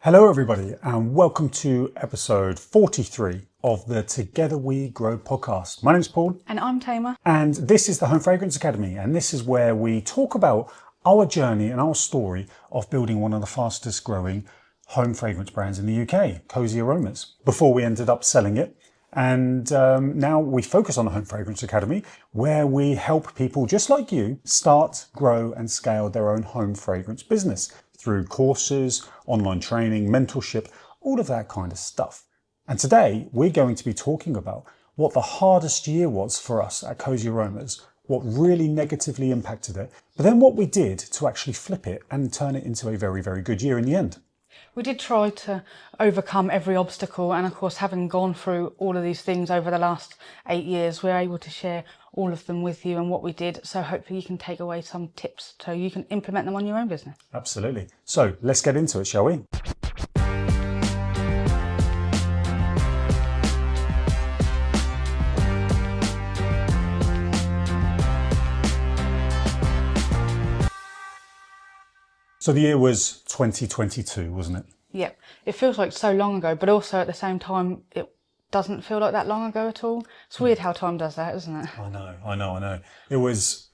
Hello everybody and welcome to episode 43 of the Together We Grow podcast. My name's Paul. And I'm Tamar. And this is the Home Fragrance Academy, and this is where we talk about our journey and our story of building one of the fastest growing home fragrance brands in the UK, Cosy Aromas, before we ended up selling it. And now we focus on the Home Fragrance Academy, where we help people just like you start, grow and scale their own home fragrance business through courses, online training, mentorship, all of that kind of stuff. And today we're going to be talking about what the hardest year was for us at Cosy Aromas, what really negatively impacted it, but then what we did to actually flip it and turn it into a very, very good year in the end. We did try to overcome every obstacle, and of course, having gone through all of these things over the last 8 years, we're able to share all of them with you and what we did. So hopefully you can take away some tips so you can implement them on your own business. Absolutely. So let's get into it, shall we? So the year was 2022, wasn't it? Yep. It feels like so long ago, but also at the same time, it doesn't feel like that long ago at all. It's weird how time does that, isn't it? I know. It was,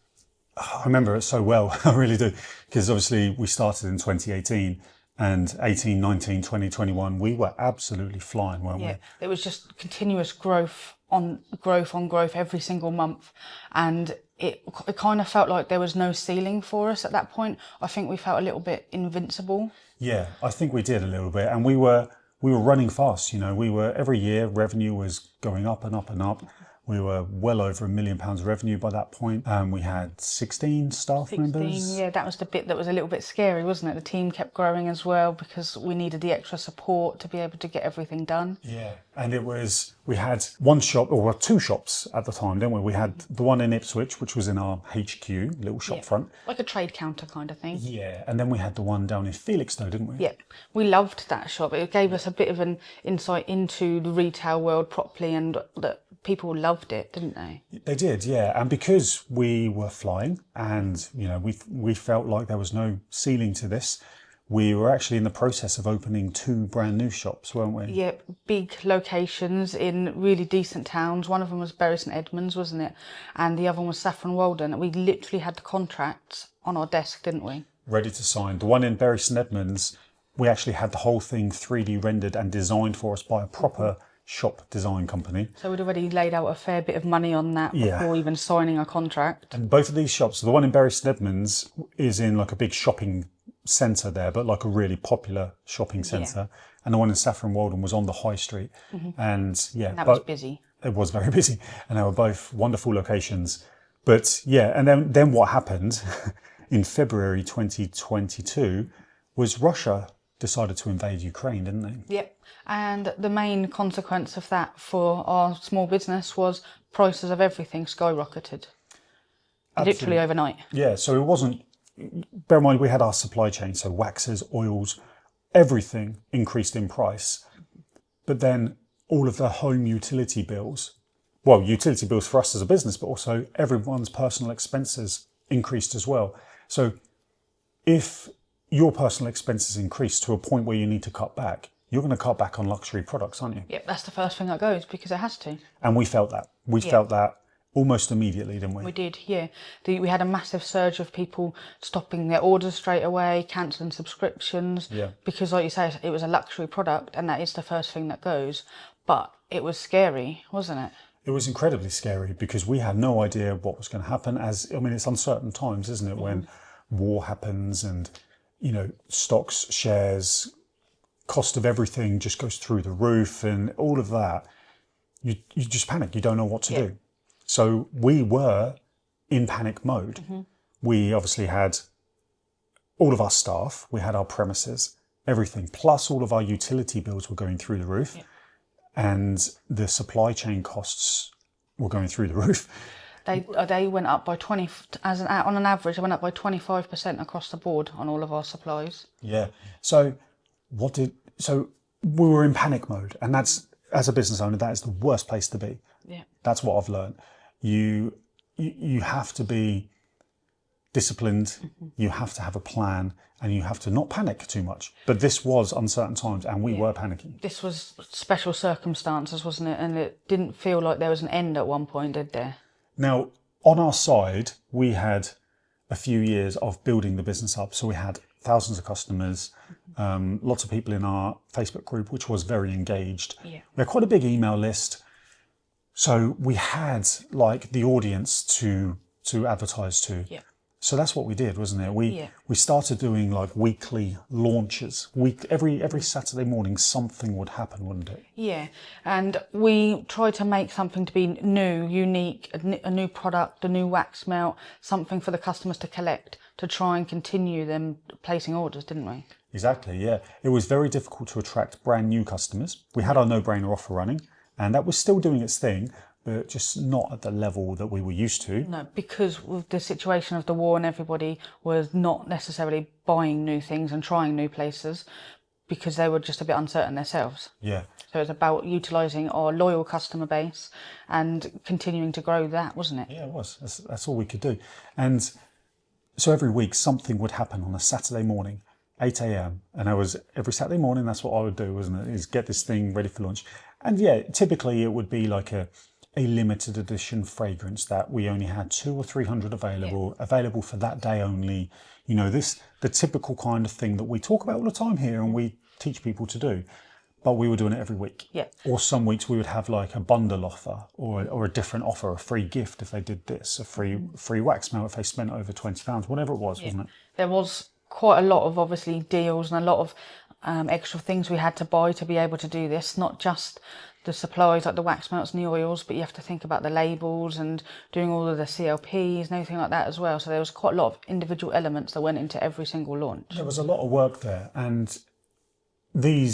I remember it so well, I really do, because obviously we started in 2018 and 18, 19, 20, 21, we were absolutely flying, weren't we? Yeah, it was just continuous growth on growth every single month. And it kind of felt like there was no ceiling for us at that point. I think we felt a little bit invincible. Yeah, I think we did a little bit. And we were running fast, you know, every year revenue was going up and up and up. We were well over £1 million revenue by that point. We had 16 staff members. Yeah, that was the bit that was a little bit scary, wasn't it? The team kept growing as well because we needed the extra support to be able to get everything done. Yeah, and we had one shop, or two shops at the time, didn't we? We had the one in Ipswich, which was in our HQ, little shop front. Like a trade counter kind of thing. Yeah, and then we had the one down in Felixstowe, didn't we? Yeah, we loved that shop. It gave us a bit of an insight into the retail world properly, and that people loved it, didn't they? They did, yeah. And because we were flying and, you know, we felt like there was no ceiling to this, we were actually in the process of opening 2 brand new shops, weren't we? Yeah, big locations in really decent towns. One of them was Bury St Edmunds, wasn't it? And the other one was Saffron Walden. We literally had the contracts on our desk, didn't we? Ready to sign. The one in Bury St Edmunds, we actually had the whole thing 3D rendered and designed for us by a proper shop design company. So we'd already laid out a fair bit of money on that before even signing a contract. And both of these shops, the one in Bury St Edmunds is in like a big shopping centre there, but like a really popular shopping centre. Yeah. And the one in Saffron Walden was on the high street. And that was busy. It was very busy. And they were both wonderful locations. But yeah, and then what happened in February 2022 was Russia decided to invade Ukraine, didn't they? Yep. And the main consequence of that for our small business was prices of everything skyrocketed. Absolutely. Literally overnight. Yeah, so it wasn't, bear in mind we had our supply chain, so waxes, oils, everything increased in price. But then all of the home utility bills, well, utility bills for us as a business, but also everyone's personal expenses increased as well. So if your personal expenses increase to a point where you need to cut back, you're going to cut back on luxury products, aren't you? Yep, that's the first thing that goes because it has to. And we felt that. We felt that almost immediately, didn't we? We did, yeah. We had a massive surge of people stopping their orders straight away, cancelling subscriptions. Yeah. Because like you say, it was a luxury product and that is the first thing that goes. But it was scary, wasn't it? It was incredibly scary because we had no idea what was going to happen. It's uncertain times, isn't it? When war happens and, you know, stocks, shares, cost of everything just goes through the roof and all of that. You just panic. You don't know what to do. So we were in panic mode. We obviously had all of our staff, we had our premises, everything, plus all of our utility bills were going through the roof and the supply chain costs were going through the roof. They went up by on an average, they went up by 25% across the board on all of our supplies. Yeah. So we were in panic mode, and that's, as a business owner, that is the worst place to be. Yeah. That's what I've learned. You have to be disciplined, you have to have a plan, and you have to not panic too much. But this was uncertain times, and we were panicking. This was special circumstances, wasn't it? And it didn't feel like there was an end at one point, did there? Now, on our side, we had a few years of building the business up. So we had thousands of customers, lots of people in our Facebook group, which was very engaged. Yeah. We had quite a big email list. So we had like the audience to advertise to. Yeah. So that's what we did, wasn't it? We started doing like weekly launches. Every Saturday morning, something would happen, wouldn't it? Yeah, and we tried to make something to be new, unique, a new product, a new wax melt, something for the customers to collect, to try and continue them placing orders, didn't we? Exactly, yeah. It was very difficult to attract brand new customers. We had our no-brainer offer running, and that was still doing its thing, but just not at the level that we were used to. No, because with the situation of the war and everybody was not necessarily buying new things and trying new places because they were just a bit uncertain themselves. Yeah. So it's about utilising our loyal customer base and continuing to grow that, wasn't it? Yeah, it was. That's all we could do. And so every week something would happen on a Saturday morning, 8 a.m. And I was every Saturday morning, that's what I would do, wasn't it? Is get this thing ready for launch. And yeah, typically it would be like a limited edition fragrance that we only had 200 or 300 available for that day only. You know, the typical kind of thing that we talk about all the time here and we teach people to do. But we were doing it every week. Yeah. Or some weeks we would have like a bundle offer or a different offer, a free gift if they did this, a free wax melt if they spent over £20, whatever it was, wasn't it? There was quite a lot of obviously deals and a lot of extra things we had to buy to be able to do this, not just the supplies like the wax melts and the oils, but you have to think about the labels and doing all of the CLPs and everything like that as well. So there was quite a lot of individual elements that went into every single launch. There was a lot of work there, and we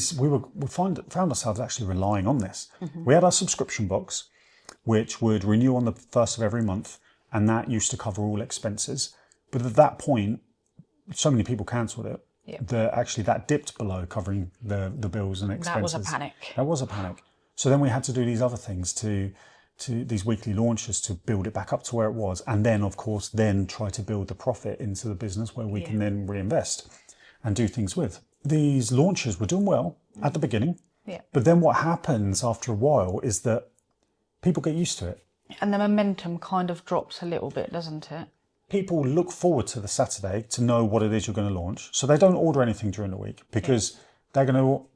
found ourselves actually relying on this. We had our subscription box, which would renew on the 1st of every month, and that used to cover all expenses. But at that point, so many people cancelled it. That dipped below covering the bills and expenses. That was a panic. That was a panic. So then we had to do these other things to these weekly launches to build it back up to where it was. And then, of course, try to build the profit into the business where we can then reinvest and do things with. These launches were doing well at the beginning. Yeah. But then what happens after a while is that people get used to it. And the momentum kind of drops a little bit, doesn't it? People look forward to the Saturday to know what it is you're going to launch. So they don't order anything during the week because they know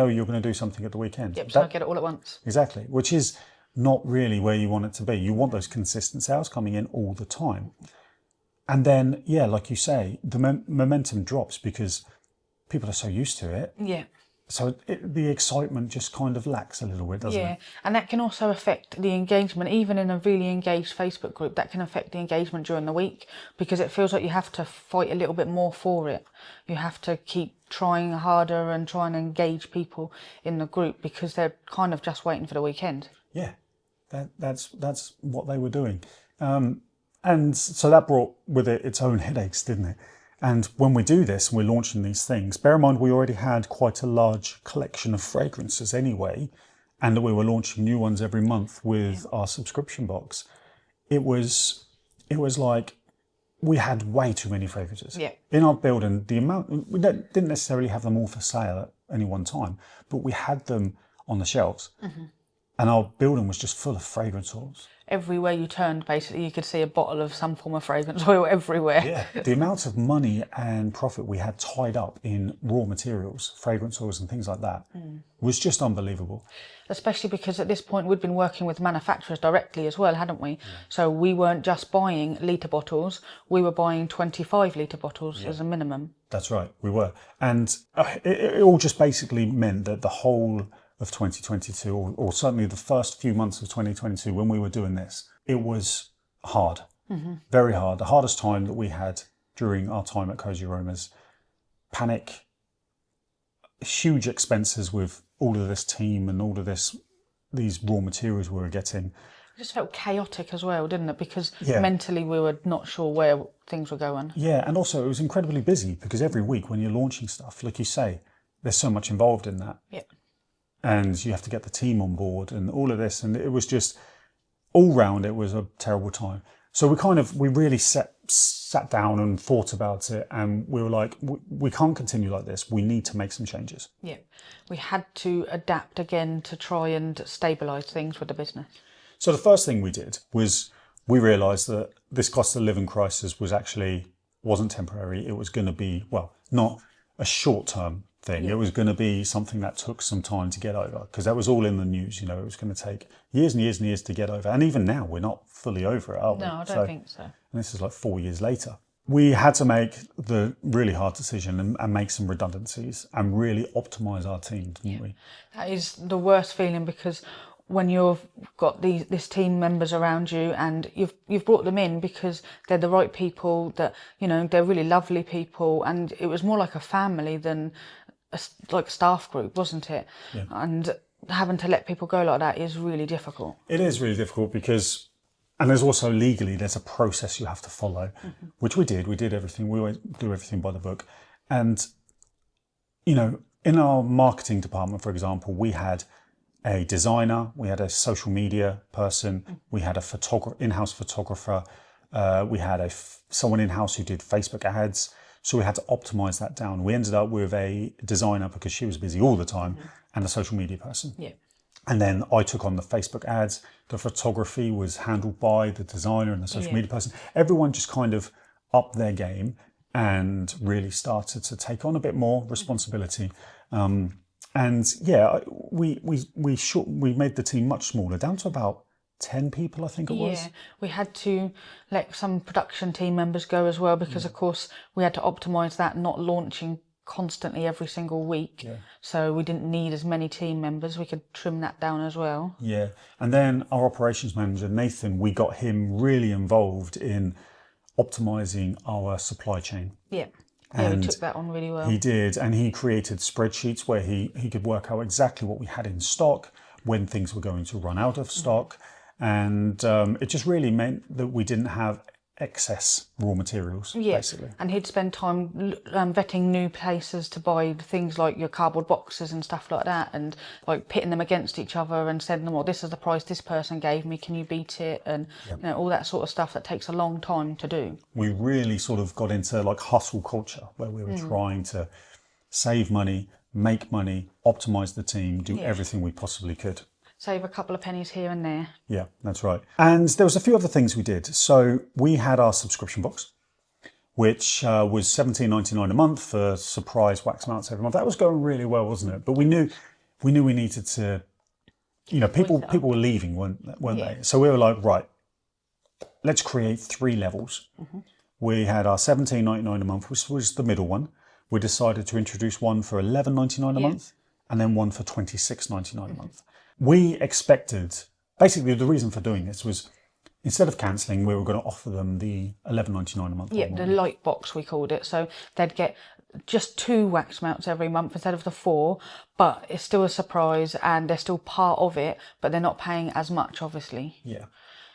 you're going to do something at the weekend. Yep, so I get it all at once. Exactly, which is not really where you want it to be. You want those consistent sales coming in all the time. And then, like you say, the momentum drops because people are so used to it. Yeah. So the excitement just kind of lacks a little bit, doesn't it? Yeah, and that can also affect the engagement. Even in a really engaged Facebook group, that can affect the engagement during the week because it feels like you have to fight a little bit more for it. You have to keep trying harder and trying to engage people in the group because they're kind of just waiting for the weekend. Yeah, that's what they were doing. And so that brought with it its own headaches, didn't it? And when we do this, and we're launching these things, bear in mind we already had quite a large collection of fragrances anyway, and that we were launching new ones every month with our subscription box. It was like we had way too many fragrances. Yeah. In our building, we didn't necessarily have them all for sale at any one time, but we had them on the shelves. And our building was just full of fragrance oils. Everywhere you turned, basically, you could see a bottle of some form of fragrance oil everywhere. Yeah, the amount of money and profit we had tied up in raw materials, fragrance oils and things like that, was just unbelievable. Especially because at this point we'd been working with manufacturers directly as well, hadn't we? Yeah. So we weren't just buying litre bottles, we were buying 25 litre bottles as a minimum. That's right, we were. And it all just basically meant that the whole of 2022, or certainly the first few months of 2022 when we were doing this, it was hard, very hard. The hardest time that we had during our time at Cosy Aromas. Panic, huge expenses with all of this team and all of these raw materials we were getting. It just felt chaotic as well, didn't it? Because mentally we were not sure where things were going. Yeah, and also it was incredibly busy because every week when you're launching stuff, like you say, there's so much involved in that. Yeah. And you have to get the team on board and all of this. And it was just, all round, it was a terrible time. So we really sat down and thought about it, and we were like, we can't continue like this. We need to make some changes. Yeah, we had to adapt again to try and stabilise things with the business. So the first thing we did was we realised that this cost of living crisis wasn't temporary. It was going to be, well, not a short-term thing. It was going to be something that took some time to get over, because that was all in the news. You know, it was going to take years and years and years to get over. And even now, we're not fully over it, are we? No, I don't think so. And this is like 4 years later. We had to make the really hard decision and make some redundancies and really optimise our team, didn't we? That is the worst feeling, because when you've got this team members around you and you've brought them in because they're the right people, that, you know, they're really lovely people, and it was more like a family than like a staff group, wasn't it? Yeah. And having to let people go like that is really difficult. It is really difficult because, and there's also legally, there's a process you have to follow, which we did. We did everything. We always do everything by the book. And, you know, in our marketing department, for example, we had a designer, we had a social media person, we had a in-house photographer, we had someone in-house who did Facebook ads. So we had to optimize that down. We ended up with a designer because she was busy all the time, and a social media person. Yeah. And then I took on the Facebook ads. The photography was handled by the designer and the social media person. Everyone just kind of upped their game and really started to take on a bit more responsibility. And yeah, we made the team much smaller, down to about 10 people, I think it was. Yeah, we had to let some production team members go as well, because of course we had to optimise that, not launching constantly every single week. Yeah. So we didn't need as many team members. We could trim that down as well. Yeah, and then our operations manager, Nathan, we got him really involved in optimising our supply chain. Yeah. Yeah, we took that on really well. He did, and he created spreadsheets where he could work out exactly what we had in stock, when things were going to run out of stock. And it just really meant that we didn't have excess raw materials, basically. And he'd spend time vetting new places to buy things like your cardboard boxes and stuff like that, and like pitting them against each other and sending them, well, this is the price this person gave me, can you beat it? And you know, all that sort of stuff that takes a long time to do. We really sort of got into like hustle culture, where we were trying to save money, make money, optimize the team, do everything we possibly could. Save a couple of pennies here and there. Yeah, that's right. And there was a few other things we did. So we had our subscription box, which was $17.99 a month for surprise wax melts every month. That was going really well, wasn't it? But we knew we needed to, you know, people were leaving, weren't they? So we were like, right, let's create 3 levels. We had our $17.99 a month, which was the middle one. We decided to introduce one for $11.99 a month, and then one for $26.99 a month. We expected, basically the reason for doing this was, instead of cancelling, we were going to offer them the $11.99 a month. Yeah, the light box we called it. So they'd get just 2 wax melts every month instead of the 4, but it's still a surprise and they're still part of it, but they're not paying as much, obviously. Yeah.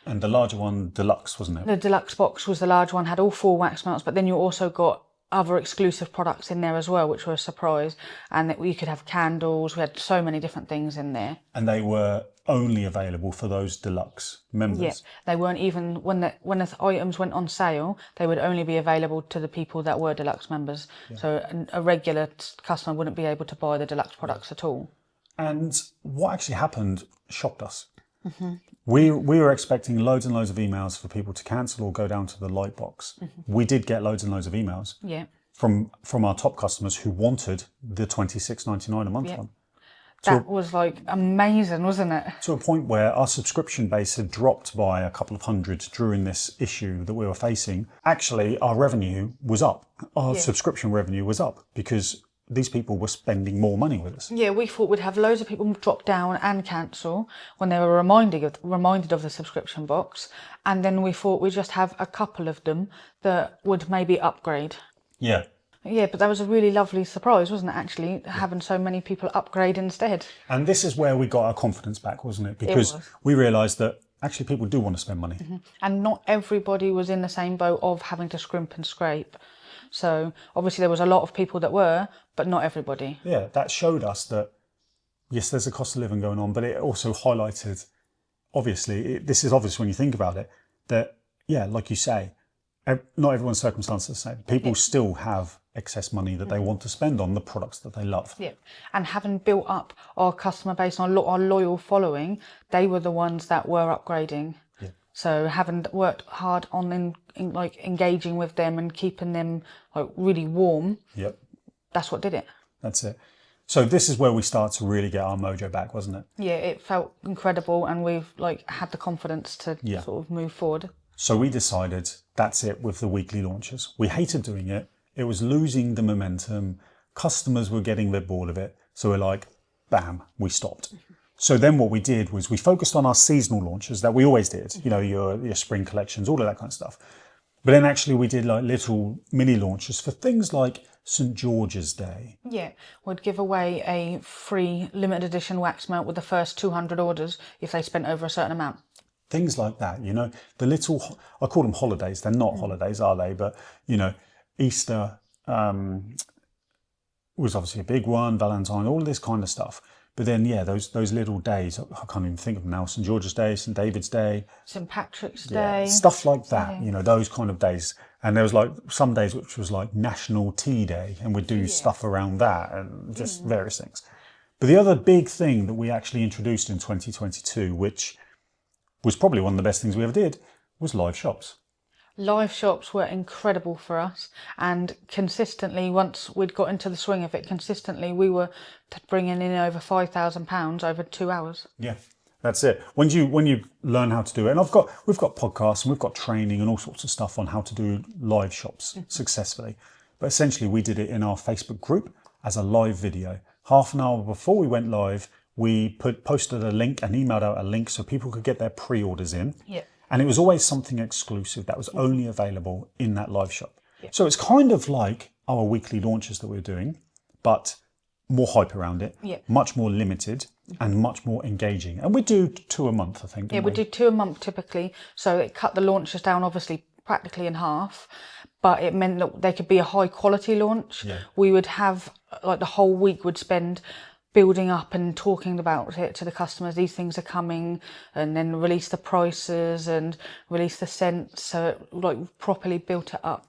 And the larger one, deluxe, wasn't it? The deluxe box was the large one, had all 4 wax melts, but then you also got other exclusive products in there as well, which were a surprise. And that you could have candles. We had so many different things in there. And they were only available for those deluxe members. Yeah, they weren't even, when the items went on sale, they would only be available to the people that were deluxe members. Yeah. So a regular customer wouldn't be able to buy the deluxe products at all. And what actually happened shocked us. We were expecting loads and loads of emails for people to cancel or go down to the light box. We did get loads and loads of emails from our top customers who wanted the $26.99 a month one. That was like amazing, wasn't it? To a point where our subscription base had dropped by a couple of hundred during this issue that we were facing. Actually, our revenue was up. Our subscription revenue was up because these people were spending more money with us. Yeah, we thought we'd have loads of people drop down and cancel when they were reminded of the subscription box. And then we thought we'd just have a couple of them that would maybe upgrade. Yeah. Yeah, but that was a really lovely surprise, wasn't it, actually, having so many people upgrade instead. And this is where we got our confidence back, wasn't it? Because we realised that actually people do want to spend money. And not everybody was in the same boat of having to scrimp and scrape. So obviously there was a lot of people that were, but not everybody. Yeah, that showed us that, yes, there's a cost of living going on, but it also highlighted, obviously, this is obvious when you think about it, that yeah, like you say, not everyone's circumstances are the same. People still have excess money that they want to spend on the products that they love. Yeah, and having built up our customer base and our loyal following, they were the ones that were upgrading. Yeah. So having worked hard on like engaging with them and keeping them like really warm, Yep. that's what did it. That's it. So this is where we start to really get our mojo back, wasn't it? Yeah, it felt incredible, and we've like had the confidence to Yeah. sort of move forward. So we decided that's it with the weekly launches. We hated doing it. It was losing the momentum. Customers were getting a bit bored of it. So we're like, bam, we stopped. So then what we did was we focused on our seasonal launches that we always did, you know, your spring collections, all of that kind of stuff. But then actually we did like little mini launches for things like St. George's Day. Yeah, we'd give away a free limited edition wax melt with the first 200 orders if they spent over a certain amount. Things like that, you know, the little, I call them holidays. They're not holidays, are they? But, you know, Easter was obviously a big one, Valentine, all of this kind of stuff. But then, yeah, those little days, I can't even think of them now, St. George's Day, St. David's Day. St. Patrick's Yeah, Day. stuff like that, you know, those kind of days. And there was like some days which was like National Tea Day, and we'd do stuff around that and just various things. But the other big thing that we actually introduced in 2022, which was probably one of the best things we ever did, was live shops. Live shops were incredible for us, and consistently, once we'd got into the swing of it, consistently we were bringing in over £5,000 over 2 hours. Yeah, that's it. When you learn how to do it, and we've got podcasts and we've got training and all sorts of stuff on how to do live shops successfully. But essentially, we did it in our Facebook group as a live video. Half an hour before we went live, we posted a link and emailed out a link so people could get their pre-orders in. Yeah. And it was always something exclusive that was only available in that live shop. Yeah. So it's kind of like our weekly launches that we're doing, but more hype around it, much more limited and much more engaging. And we do 2 a month, I think. Yeah, we do 2 a month typically. So it cut the launches down obviously practically in half, but it meant that they could be a high quality launch. Yeah. We would have like the whole week would spend building up and talking about it to the customers. These things are coming, and then release the prices and release the scents. So like properly built it up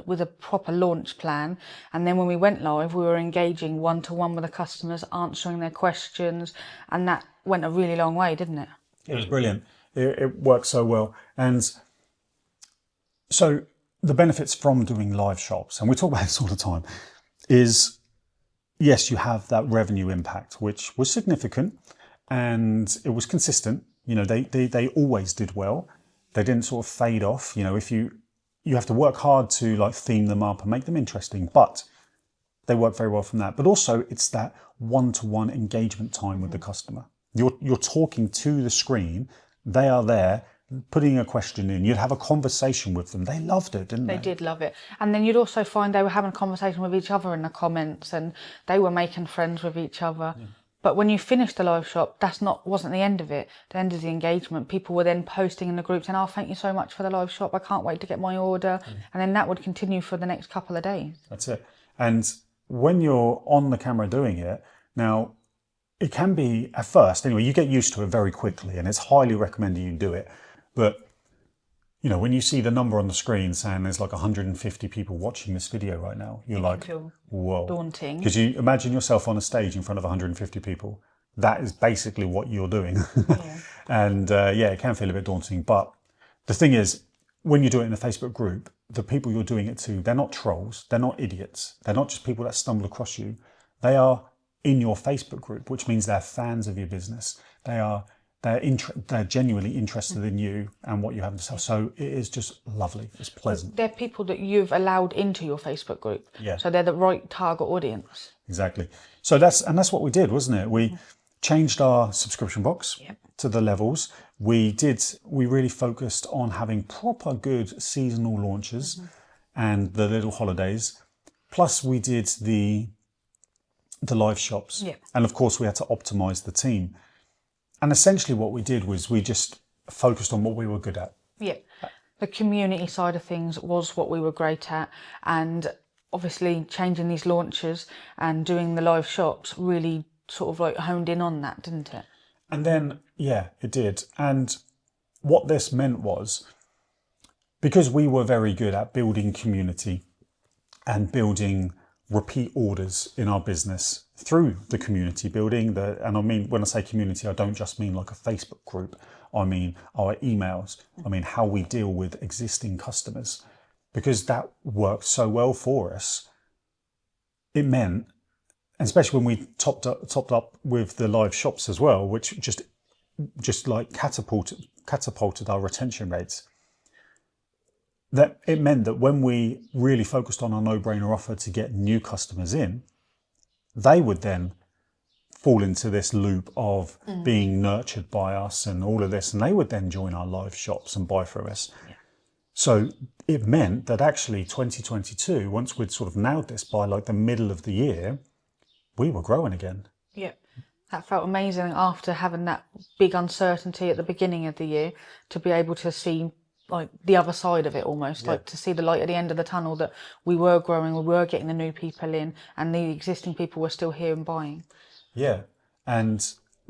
with a proper launch plan. And then when we went live, we were engaging one-to-one with the customers, answering their questions, and that went a really long way, didn't it? It was brilliant. It worked so well. And so the benefits from doing live shops, and we talk about this all the time, is yes, you have that revenue impact, which was significant and it was consistent. You know, they always did well. They didn't sort of fade off. You know, if you have to work hard to like theme them up and make them interesting, but they work very well from that. But also it's that one-to-one engagement time with the customer. You're talking to the screen. They are there putting a question in. You'd have a conversation with them. They loved it, didn't they? They did love it. And then you'd also find they were having a conversation with each other in the comments, and they were making friends with each other. Yeah. But when you finished the live shop, wasn't the end of it. The end of the engagement. People were then posting in the group saying, "Oh, thank you so much for the live shop. I can't wait to get my order." And then that would continue for the next couple of days. That's it. And when you're on the camera doing it, now it can be at first, anyway, you get used to it very quickly, and it's highly recommended you do it. But, you know, when you see the number on the screen saying there's like 150 people watching this video right now, you're like, whoa. Daunting. Because you imagine yourself on a stage in front of 150 people. That is basically what you're doing. Yeah. And it can feel a bit daunting. But the thing is, when you do it in a Facebook group, the people you're doing it to, they're not trolls. They're not idiots. They're not just people that stumble across you. They are in your Facebook group, which means they're fans of your business. They're genuinely interested in you and what you have to sell. So it is just lovely. It's pleasant. They're people that you've allowed into your Facebook group. Yeah. So they're the right target audience. Exactly. So that's what we did, wasn't it? We changed our subscription box to the levels. We really focused on having proper good seasonal launches and the little holidays. Plus we did the live shops. Yeah. And of course we had to optimize the team. And essentially what we did was we just focused on what we were good at. Yeah. The community side of things was what we were great at. And obviously changing these launches and doing the live shops really sort of like honed in on that, didn't it? And then, yeah, it did. And what this meant was because we were very good at building community and building repeat orders in our business through the community building. And I mean, when I say community, I don't just mean like a Facebook group. I mean our emails. I mean how we deal with existing customers, because that worked so well for us. It meant, especially when we topped up with the live shops as well, which just like catapulted our retention rates. That it meant that when we really focused on our no-brainer offer to get new customers in, they would then fall into this loop of being nurtured by us and all of this, and they would then join our live shops and buy from us. Yeah. So it meant that actually 2022, once we'd sort of nailed this by like the middle of the year, we were growing again. Yep. That felt amazing after having that big uncertainty at the beginning of the year, to be able to see like the other side of it almost, like to see the light at the end of the tunnel, that we were growing, we were getting the new people in, and the existing people were still here and buying. Yeah. And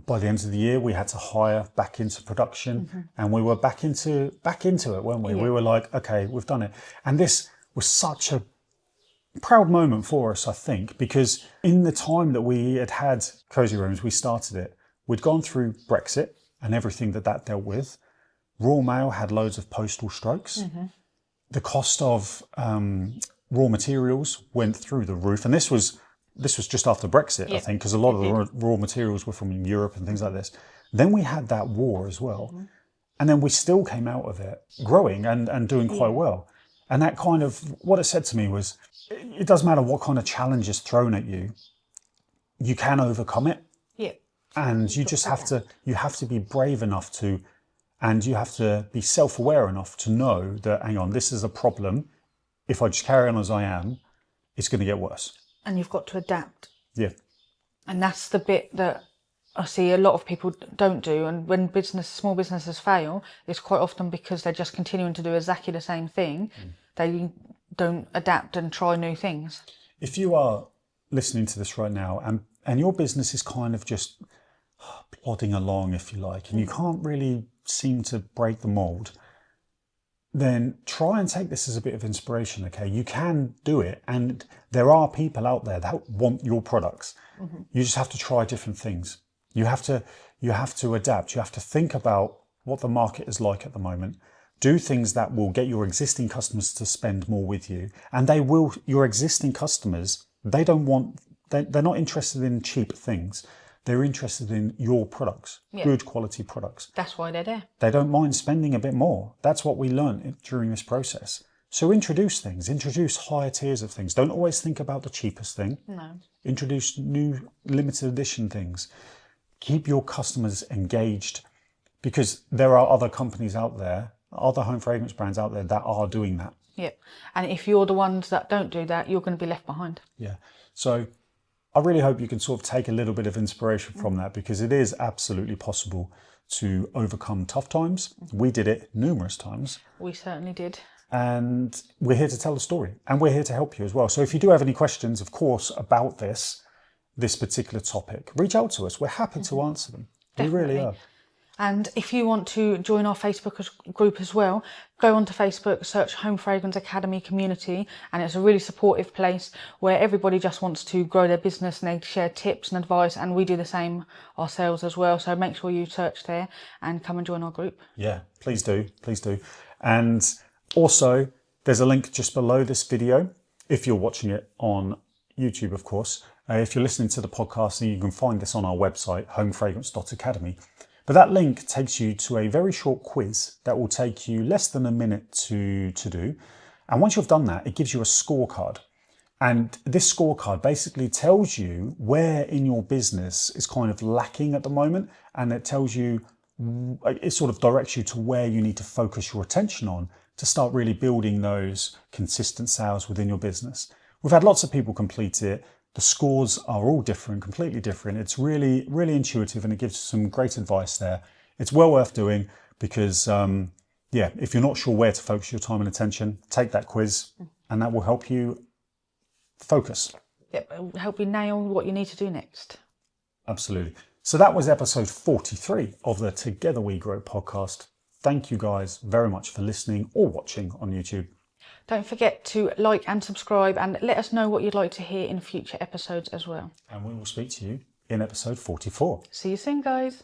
by the end of the year, we had to hire back into production, and we were back into it, weren't we? Yeah. We were like, okay, we've done it. And this was such a proud moment for us, I think, because in the time that we had Cosy Aromas, we started it, we'd gone through Brexit and everything that dealt with. Raw mail had loads of postal strikes. The cost of raw materials went through the roof, and this was just after Brexit, I think, because a lot of the raw materials were from Europe and things like this. Then we had that war as well, and then we still came out of it growing and doing quite well. And that kind of, what it said to me was, it doesn't matter what kind of challenge is thrown at you, you can overcome it. Yeah. And you just have to be brave enough to, and you have to be self-aware enough to know that, hang on, this is a problem. If I just carry on as I am, it's going to get worse. And you've got to adapt. Yeah. And that's the bit that I see a lot of people don't do. And when small businesses fail, it's quite often because they're just continuing to do exactly the same thing. They don't adapt and try new things. If you are listening to this right now and your business is kind of just plodding along, if you like, and you can't really seem to break the mold, then try and take this as a bit of inspiration, okay? You can do it, and there are people out there that want your products. You just have to try different things. You have to adapt. You have to think about what the market is like at the moment. Do things that will get your existing customers to spend more with you. And your existing customers, they're not interested in cheap things. They're interested in your products, good quality products. That's why they're there. They don't mind spending a bit more. That's what we learned during this process. So introduce things, introduce higher tiers of things. Don't always think about the cheapest thing. No. Introduce new limited edition things. Keep your customers engaged, because there are other companies out there, other home fragrance brands out there that are doing that. Yep. And if you're the ones that don't do that, you're going to be left behind. Yeah. So I really hope you can sort of take a little bit of inspiration from that, because it is absolutely possible to overcome tough times. We did it numerous times. We certainly did. And we're here to tell the story, and we're here to help you as well. So if you do have any questions, of course, about this particular topic, reach out to us. We're happy to answer them. Definitely. We really are. And if you want to join our Facebook group as well, go onto Facebook, search Home Fragrance Academy Community, and it's a really supportive place where everybody just wants to grow their business, and they share tips and advice, and we do the same ourselves as well. So make sure you search there and come and join our group. Yeah, please do. Please do. And also, there's a link just below this video, if you're watching it on YouTube, of course. If you're listening to the podcast, you can find this on our website, homefragrance.academy. But that link takes you to a very short quiz that will take you less than a minute to do. And once you've done that, it gives you a scorecard. And this scorecard basically tells you where in your business is kind of lacking at the moment. And it tells you, it sort of directs you to where you need to focus your attention on to start really building those consistent sales within your business. We've had lots of people complete it. The scores are all different, completely different. It's really, really intuitive, and it gives some great advice there. It's well worth doing because, if you're not sure where to focus your time and attention, take that quiz, and that will help you focus. Yep, it will help you nail what you need to do next. Absolutely. So that was episode 43 of the Together We Grow podcast. Thank you guys very much for listening or watching on YouTube. Don't forget to like and subscribe and let us know what you'd like to hear in future episodes as well. And we will speak to you in episode 44. See you soon, guys.